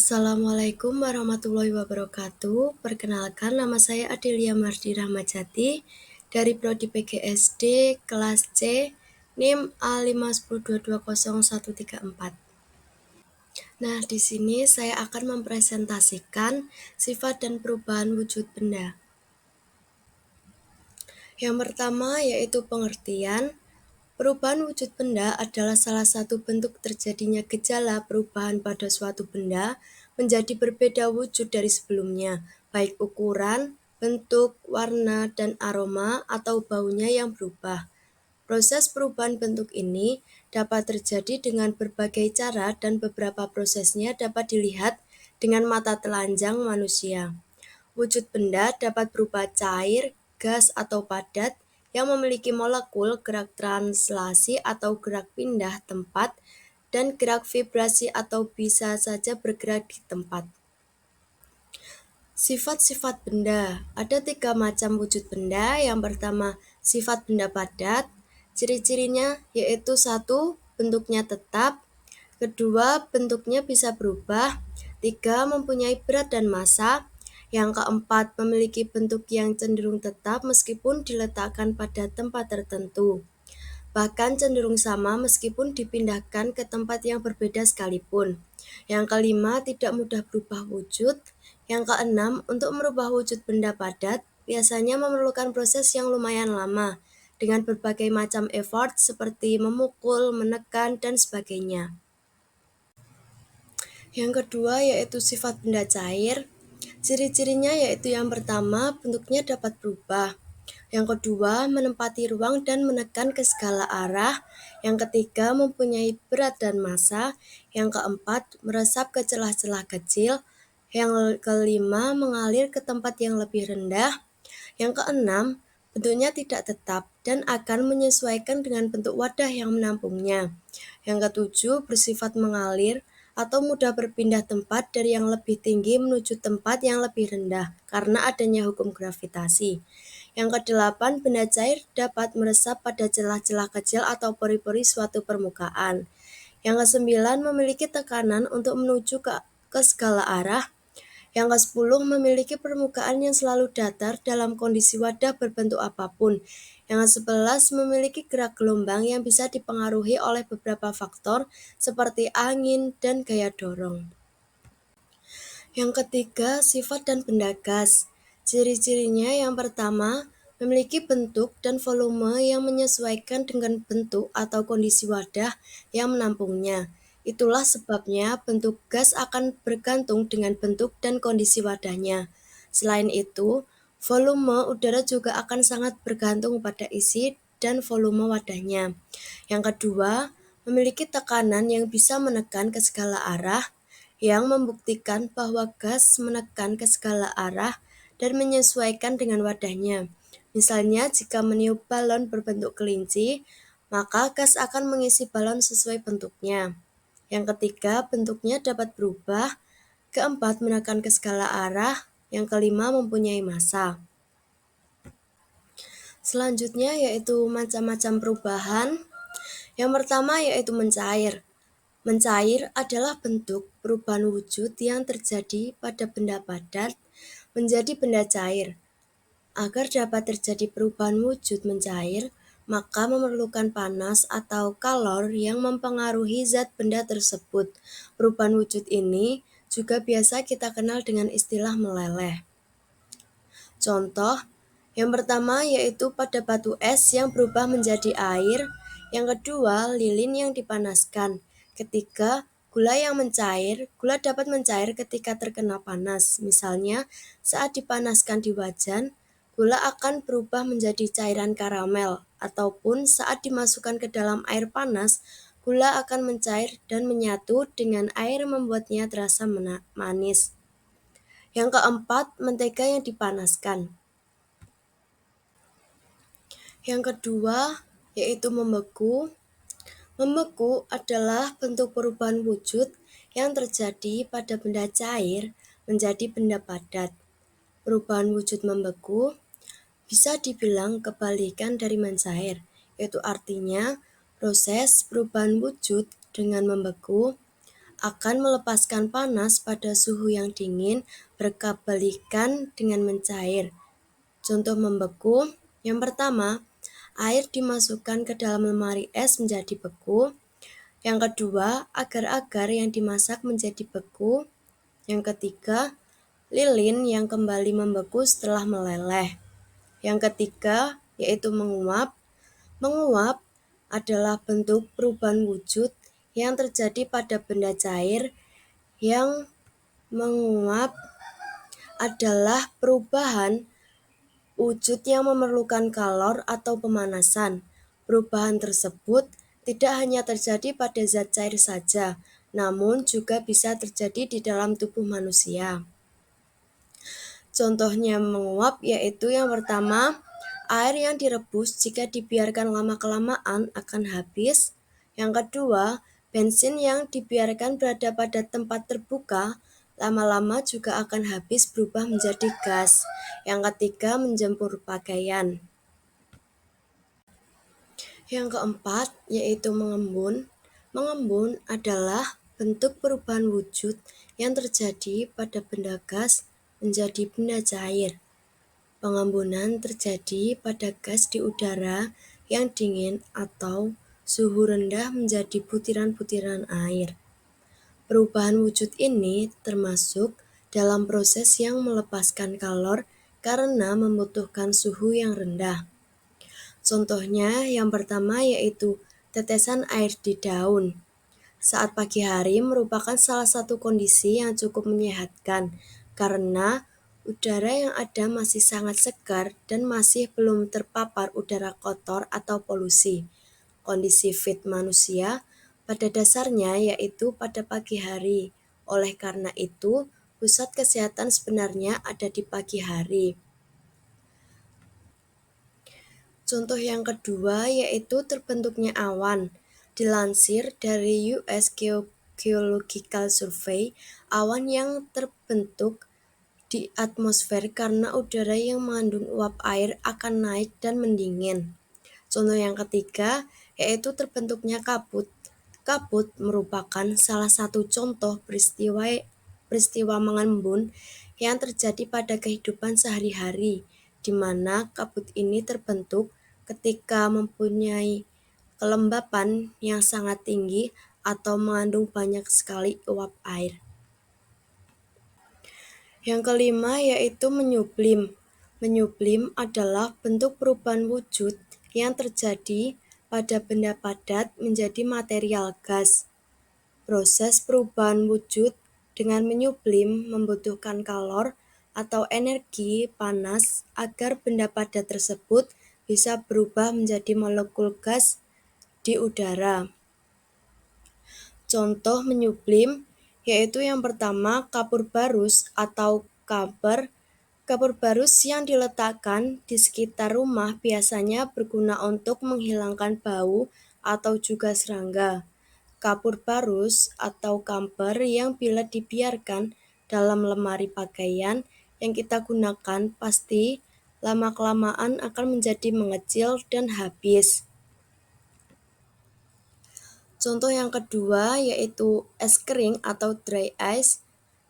Assalamualaikum warahmatullahi wabarakatuh. Perkenalkan, nama saya Adelia Mardi Rahmajati dari Prodi PGSD kelas C, NIM A510220134. Nah, di sini saya akan mempresentasikan sifat dan perubahan wujud benda. Yang pertama yaitu pengertian. Perubahan wujud benda adalah salah satu bentuk terjadinya gejala perubahan pada suatu benda menjadi berbeda wujud dari sebelumnya, baik ukuran, bentuk, warna, dan aroma atau baunya yang berubah. Proses perubahan bentuk ini dapat terjadi dengan berbagai cara dan beberapa prosesnya dapat dilihat dengan mata telanjang manusia. Wujud benda dapat berupa cair, gas, atau padat yang memiliki molekul gerak translasi atau gerak pindah tempat dan gerak vibrasi atau bisa saja bergerak di tempat. Sifat-sifat benda. Ada 3 macam wujud benda. Yang pertama, sifat benda padat. Ciri-cirinya yaitu 1. Bentuknya tetap. Kedua, bentuknya bisa berubah. 3. Mempunyai berat dan massa. Yang keempat, memiliki bentuk yang cenderung tetap meskipun diletakkan pada tempat tertentu. Bahkan cenderung sama meskipun dipindahkan ke tempat yang berbeda sekalipun. Yang kelima, tidak mudah berubah wujud. Yang keenam, untuk merubah wujud benda padat, biasanya memerlukan proses yang lumayan lama, dengan berbagai macam effort seperti memukul, menekan, dan sebagainya. Yang kedua yaitu sifat benda cair. Ciri-cirinya yaitu yang pertama, bentuknya dapat berubah. Yang kedua, menempati ruang dan menekan ke segala arah. Yang ketiga, mempunyai berat dan massa. Yang keempat, meresap ke celah-celah kecil. Yang kelima, mengalir ke tempat yang lebih rendah. Yang keenam, bentuknya tidak tetap dan akan menyesuaikan dengan bentuk wadah yang menampungnya. Yang ketujuh, bersifat mengalir atau mudah berpindah tempat dari yang lebih tinggi menuju tempat yang lebih rendah karena adanya hukum gravitasi. Yang kedelapan, benda cair dapat meresap pada celah-celah kecil atau pori-pori suatu permukaan. Yang kesembilan, memiliki tekanan untuk menuju ke segala arah. Yang ke-10, memiliki permukaan yang selalu datar dalam kondisi wadah berbentuk apapun. Yang ke-11, memiliki gerak gelombang yang bisa dipengaruhi oleh beberapa faktor seperti angin dan gaya dorong. Yang ketiga, sifat dan benda gas. Ciri-cirinya yang pertama, memiliki bentuk dan volume yang menyesuaikan dengan bentuk atau kondisi wadah yang menampungnya. Itulah sebabnya bentuk gas akan bergantung dengan bentuk dan kondisi wadahnya. Selain itu, volume udara juga akan sangat bergantung pada isi dan volume wadahnya. Yang kedua, memiliki tekanan yang bisa menekan ke segala arah, yang membuktikan bahwa gas menekan ke segala arah dan menyesuaikan dengan wadahnya. Misalnya, jika meniup balon berbentuk kelinci, maka gas akan mengisi balon sesuai bentuknya. Yang ketiga, bentuknya dapat berubah. Keempat, menekan ke segala arah. Yang kelima, mempunyai massa. Selanjutnya yaitu macam-macam perubahan. Yang pertama yaitu mencair. Mencair adalah bentuk perubahan wujud yang terjadi pada benda padat menjadi benda cair. Agar dapat terjadi perubahan wujud mencair, maka memerlukan panas atau kalor yang mempengaruhi zat benda tersebut. Perubahan wujud ini juga biasa kita kenal dengan istilah meleleh. Contoh, yang pertama yaitu pada batu es yang berubah menjadi air. Yang kedua, lilin yang dipanaskan. Ketiga, gula yang mencair. Gula dapat mencair ketika terkena panas. Misalnya, saat dipanaskan di wajan, gula akan berubah menjadi cairan karamel. Ataupun saat dimasukkan ke dalam air panas, gula akan mencair dan menyatu dengan air membuatnya terasa manis. Yang keempat, mentega yang dipanaskan. Yang kedua, yaitu membeku. Membeku adalah bentuk perubahan wujud yang terjadi pada benda cair menjadi benda padat. Perubahan wujud membeku bisa dibilang kebalikan dari mencair, yaitu artinya proses perubahan wujud dengan membeku akan melepaskan panas pada suhu yang dingin berkebalikan dengan mencair. Contoh membeku, yang pertama, air dimasukkan ke dalam lemari es menjadi beku. Yang kedua, agar-agar yang dimasak menjadi beku. Yang ketiga, lilin yang kembali membeku setelah meleleh. Yang ketiga, yaitu menguap. Menguap adalah bentuk perubahan wujud yang terjadi pada benda cair. Yang menguap adalah perubahan wujud yang memerlukan kalor atau pemanasan. Perubahan tersebut tidak hanya terjadi pada zat cair saja, namun juga bisa terjadi di dalam tubuh manusia. Contohnya menguap yaitu yang pertama, air yang direbus jika dibiarkan lama-kelamaan akan habis. Yang kedua, bensin yang dibiarkan berada pada tempat terbuka lama-lama juga akan habis berubah menjadi gas. Yang ketiga, menjemur pakaian. Yang keempat, yaitu mengembun. Mengembun adalah bentuk perubahan wujud yang terjadi pada benda gas menjadi benda cair. Pengembunan terjadi pada gas di udara yang dingin atau suhu rendah menjadi butiran-butiran air. Perubahan wujud ini termasuk dalam proses yang melepaskan kalor karena membutuhkan suhu yang rendah. Contohnya yang pertama yaitu tetesan air di daun. Saat pagi hari merupakan salah satu kondisi yang cukup menyehatkan karena udara yang ada masih sangat segar dan masih belum terpapar udara kotor atau polusi. Kondisi fit manusia pada dasarnya yaitu pada pagi hari. Oleh karena itu, pusat kesehatan sebenarnya ada di pagi hari. Contoh yang kedua yaitu terbentuknya awan. Dilansir dari US Geological Survey, awan yang terbentuk di atmosfer karena udara yang mengandung uap air akan naik dan mendingin. Contoh yang ketiga yaitu terbentuknya kabut. Kabut merupakan salah satu contoh peristiwa mengembun yang terjadi pada kehidupan sehari-hari, di mana kabut ini terbentuk ketika mempunyai kelembapan yang sangat tinggi atau mengandung banyak sekali uap air. Yang kelima yaitu menyublim. Menyublim adalah bentuk perubahan wujud yang terjadi pada benda padat menjadi material gas. Proses perubahan wujud dengan menyublim membutuhkan kalor atau energi panas agar benda padat tersebut bisa berubah menjadi molekul gas di udara. Contoh menyublim yaitu yang pertama kapur barus atau kamper. Kapur barus yang diletakkan di sekitar rumah biasanya berguna untuk menghilangkan bau atau juga serangga. Kapur barus atau kamper yang bila dibiarkan dalam lemari pakaian yang kita gunakan pasti lama-kelamaan akan menjadi mengecil dan habis. Contoh yang kedua yaitu es kering atau dry ice.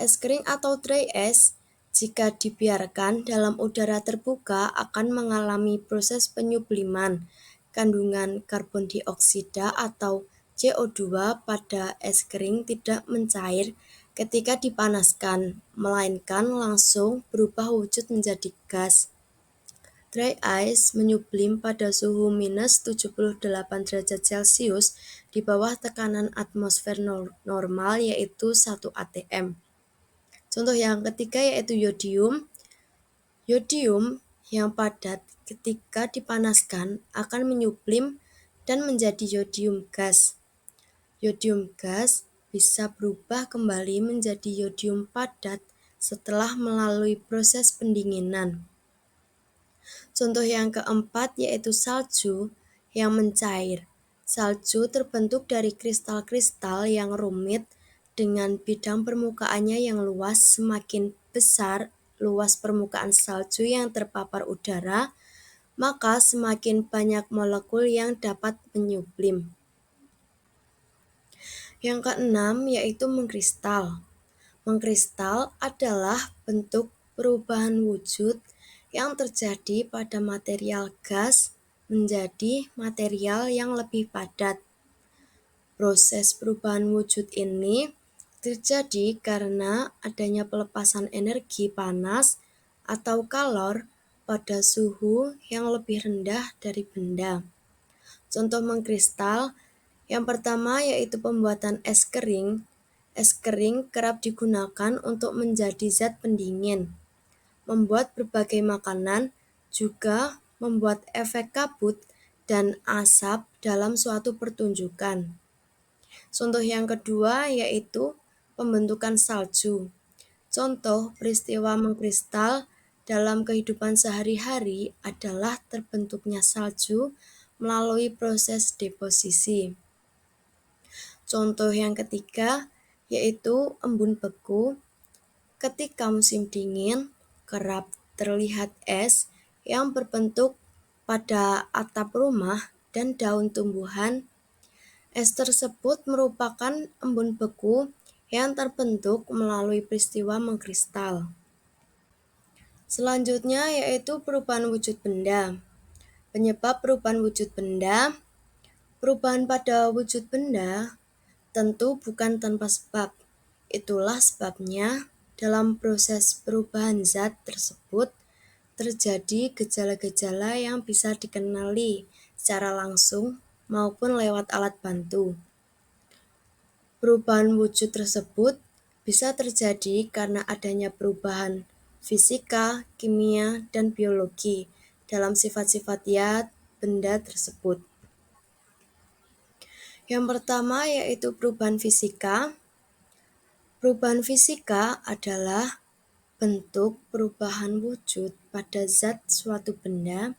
Es kering atau dry ice jika dibiarkan dalam udara terbuka akan mengalami proses penyubliman. Kandungan karbon dioksida atau CO2 pada es kering tidak mencair ketika dipanaskan, melainkan langsung berubah wujud menjadi gas. Dry ice menyublim pada suhu minus 78 derajat Celcius di bawah tekanan atmosfer normal yaitu 1 atm. Contoh yang ketiga yaitu yodium. Yodium yang padat ketika dipanaskan akan menyublim dan menjadi yodium gas. Yodium gas bisa berubah kembali menjadi yodium padat setelah melalui proses pendinginan. Contoh yang keempat yaitu salju yang mencair. Salju terbentuk dari kristal-kristal yang rumit dengan bidang permukaannya yang luas. Semakin besar luas permukaan salju yang terpapar udara, maka semakin banyak molekul yang dapat menyublim. Yang keenam yaitu mengkristal. Mengkristal adalah bentuk perubahan wujud yang terjadi pada material gas menjadi material yang lebih padat. Proses perubahan wujud ini terjadi karena adanya pelepasan energi panas atau kalor pada suhu yang lebih rendah dari benda. Contoh mengkristal yang pertama yaitu pembuatan es kering. Es kering kerap digunakan untuk menjadi zat pendingin, membuat berbagai makanan, juga membuat efek kabut dan asap dalam suatu pertunjukan. Contoh yang kedua yaitu pembentukan salju. Contoh peristiwa mengkristal dalam kehidupan sehari-hari adalah terbentuknya salju melalui proses deposisi. Contoh yang ketiga yaitu embun beku. Ketika musim dingin, kerap terlihat es yang berbentuk pada atap rumah dan daun tumbuhan. Es tersebut merupakan embun beku yang terbentuk melalui peristiwa mengkristal. Selanjutnya yaitu perubahan wujud benda. Penyebab perubahan wujud benda. Perubahan pada wujud benda tentu bukan tanpa sebab. Itulah sebabnya dalam proses perubahan zat tersebut terjadi gejala-gejala yang bisa dikenali secara langsung maupun lewat alat bantu. Perubahan wujud tersebut bisa terjadi karena adanya perubahan fisika, kimia, dan biologi dalam sifat-sifat zat benda tersebut. Yang pertama yaitu perubahan fisika. Perubahan fisika adalah bentuk perubahan wujud pada zat suatu benda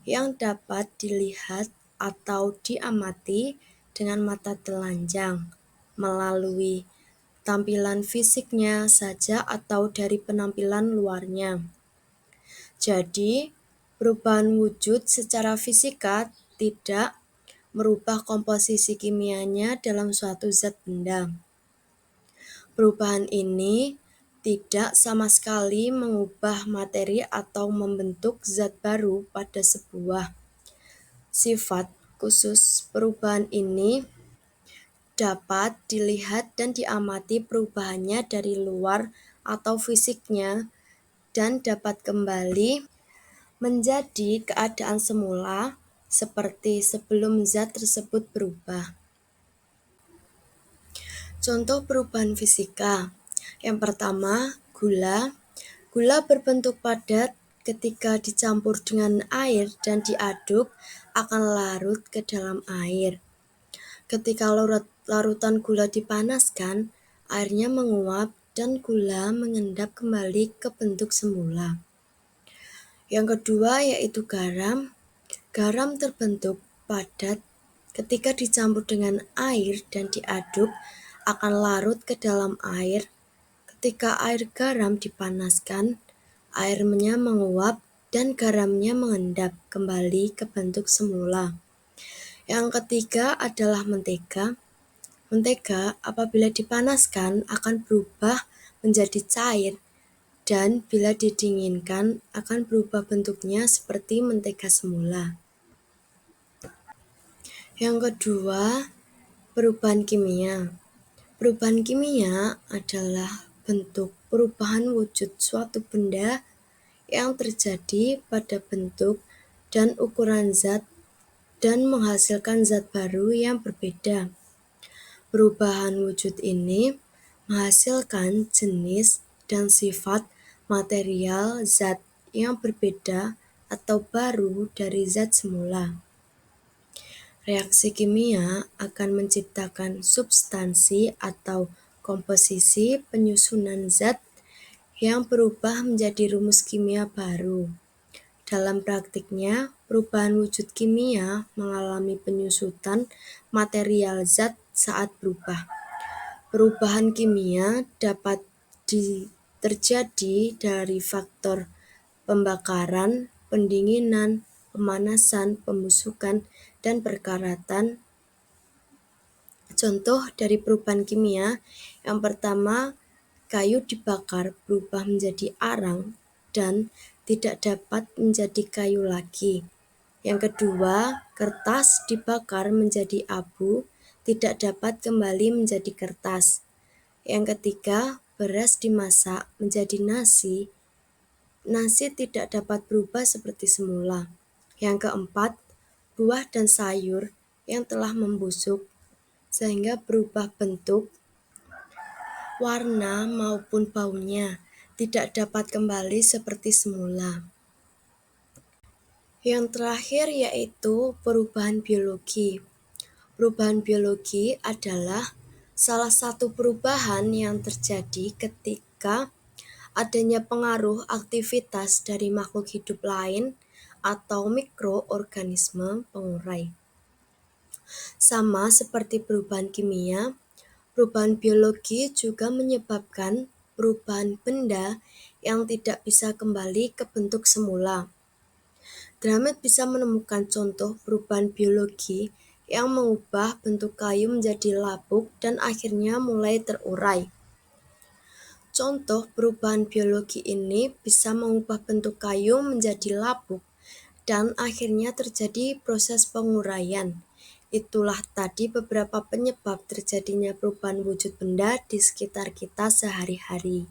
yang dapat dilihat atau diamati dengan mata telanjang melalui tampilan fisiknya saja atau dari penampilan luarnya. Jadi, perubahan wujud secara fisika tidak merubah komposisi kimianya dalam suatu zat benda. Perubahan ini tidak sama sekali mengubah materi atau membentuk zat baru pada sebuah sifat khusus. Perubahan ini dapat dilihat dan diamati perubahannya dari luar atau fisiknya dan dapat kembali menjadi keadaan semula seperti sebelum zat tersebut berubah. Contoh perubahan fisika. Yang pertama, gula. Gula berbentuk padat ketika dicampur dengan air dan diaduk akan larut ke dalam air. Ketika larutan gula dipanaskan, airnya menguap dan gula mengendap kembali ke bentuk semula. Yang kedua yaitu garam. Garam terbentuk padat ketika dicampur dengan air dan diaduk akan larut ke dalam air. Ketika air garam dipanaskan, airnya menguap dan garamnya mengendap kembali ke bentuk semula. Yang ketiga adalah mentega. Mentega apabila dipanaskan akan berubah menjadi cair dan bila didinginkan akan berubah bentuknya seperti mentega semula. Yang kedua, perubahan kimia. Perubahan kimia adalah bentuk perubahan wujud suatu benda yang terjadi pada bentuk dan ukuran zat dan menghasilkan zat baru yang berbeda. Perubahan wujud ini menghasilkan jenis dan sifat material zat yang berbeda atau baru dari zat semula. Reaksi kimia akan menciptakan substansi atau komposisi penyusunan zat yang berubah menjadi rumus kimia baru. Dalam praktiknya, perubahan wujud kimia mengalami penyusutan material zat saat berubah. Perubahan kimia dapat terjadi dari faktor pembakaran, pendinginan, pemanasan, pembusukan, dan perkaratan. Contoh dari perubahan kimia, yang pertama, kayu dibakar berubah menjadi arang dan tidak dapat menjadi kayu lagi. Yang kedua, kertas dibakar menjadi abu, tidak dapat kembali menjadi kertas. Yang ketiga, beras dimasak menjadi nasi, nasi tidak dapat berubah seperti semula. Yang keempat, buah dan sayur yang telah membusuk sehingga berubah bentuk, warna maupun baunya tidak dapat kembali seperti semula. Yang terakhir yaitu perubahan biologi. Perubahan biologi adalah salah satu perubahan yang terjadi ketika adanya pengaruh aktivitas dari makhluk hidup lain atau mikroorganisme pengurai. Sama seperti perubahan kimia, perubahan biologi juga menyebabkan perubahan benda yang tidak bisa kembali ke bentuk semula. Gramet bisa menemukan contoh perubahan biologi yang mengubah bentuk kayu menjadi lapuk dan akhirnya mulai terurai. Contoh perubahan biologi ini bisa mengubah bentuk kayu menjadi lapuk dan akhirnya terjadi proses penguraian. Itulah tadi beberapa penyebab terjadinya perubahan wujud benda di sekitar kita sehari-hari.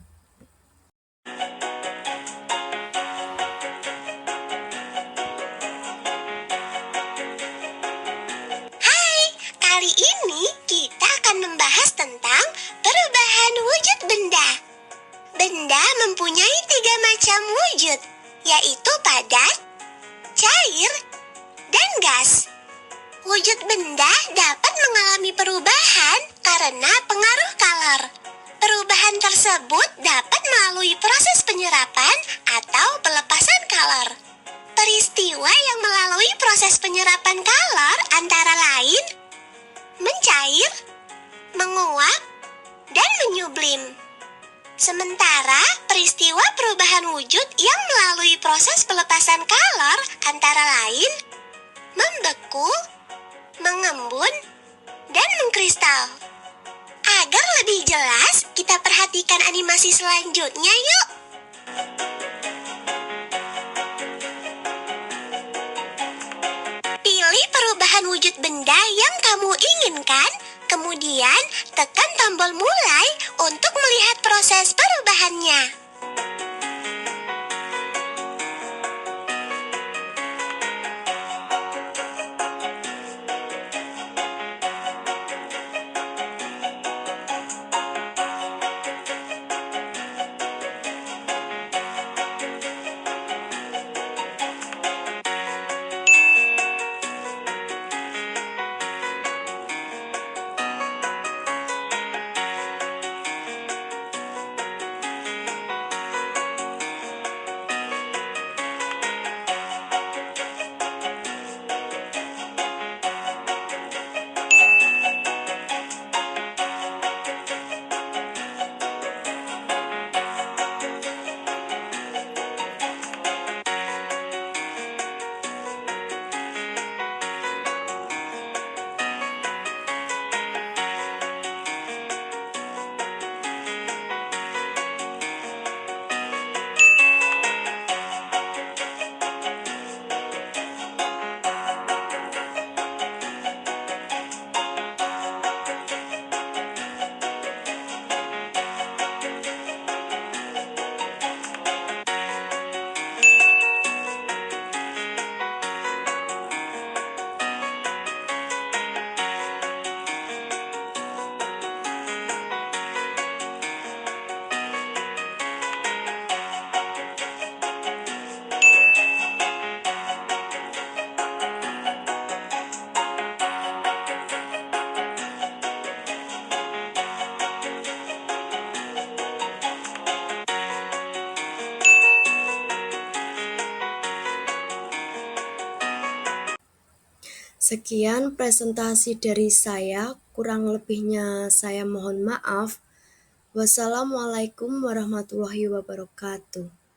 Kali ini kita akan membahas tentang perubahan wujud benda. Benda mempunyai 3 macam wujud, yaitu padat, cair, dan gas. Wujud benda dapat mengalami perubahan karena pengaruh kalor. Perubahan tersebut dapat melalui proses penyerapan atau pelepasan kalor. Peristiwa yang melalui proses penyerapan kalor antara lain mencair, menguap, dan menyublim. Sementara peristiwa perubahan wujud yang melalui proses pelepasan kalor antara lain membeku, mengembun, dan mengkristal. Agar lebih jelas, kita perhatikan animasi selanjutnya yuk. Pilih perubahan wujud benda yang kamu inginkan, kemudian tekan tombol mulai untuk melihat proses perubahannya. Sekian presentasi dari saya, kurang lebihnya saya mohon maaf. Wassalamualaikum warahmatullahi wabarakatuh.